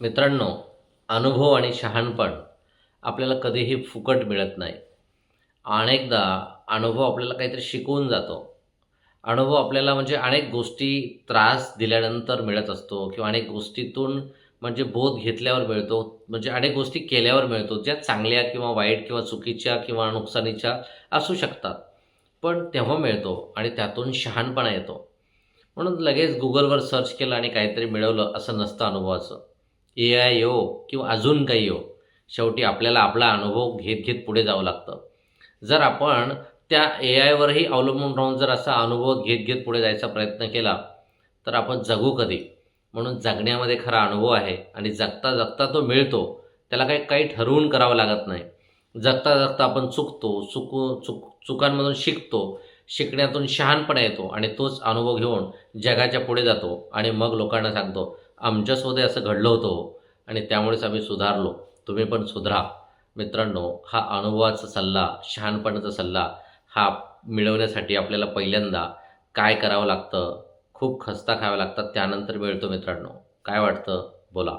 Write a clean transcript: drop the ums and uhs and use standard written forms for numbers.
मित्रांनो, अनुभव आणि शहाणपण आपल्याला कधीही फुकट मिळत नाही. अनेकदा अनुभव आपल्याला काहीतरी शिकवून जातो. अनुभव आपल्याला म्हणजे अनेक गोष्टी त्रास दिल्यानंतर मिळत असतो किंवा अनेक गोष्टीतून म्हणजे बोध घेतल्यावर मिळतो. म्हणजे अनेक गोष्टी केल्यावर मिळतो, ज्या चांगल्या किंवा वाईट किंवा चुकीच्या किंवा नुकसानीच्या असू शकतात. पण तेव्हा मिळतो आणि त्यातून शहाणपणा येतो. म्हणून लगेच Googleवर सर्च केलं आणि काहीतरी मिळवलं असं नसतं अनुभवाचं. एआय येवो किंवा अजून काही येवो, शेवटी आपल्याला आपला अनुभव घेत पुढे जावं लागतं. जर आपण त्या एआयवरही अवलंबून राहून जर असा अनुभव घेत पुढे जायचा प्रयत्न केला, तर आपण जगू कधी? म्हणून जगण्यामध्ये खरा अनुभव आहे आणि जगता जगता तो मिळतो. त्याला काही काही ठरवून करावं लागत नाही. जगता जगता आपण चुकतो, चुकांमधून शिकतो, शिकण्यातून शहाणपणा येतो आणि तोच अनुभव घेऊन जगाच्या पुढे जातो आणि मग लोकांना सांगतो, आमच्यासोबत असं घडलं होतं हो आणि त्यामुळेच आम्ही सुधारलो. तुम्ही पण सुधरा. मित्रांनो, हा अनुभवाचा सल्ला, शहाणपणाचा सल्ला हा मिळवण्यासाठी आपल्याला पहिल्यांदा काय करावं लागतं? खूप खस्ता खाव्या लागतात, त्यानंतर मिळतो मित्रांनो. काय वाटतं? बोला.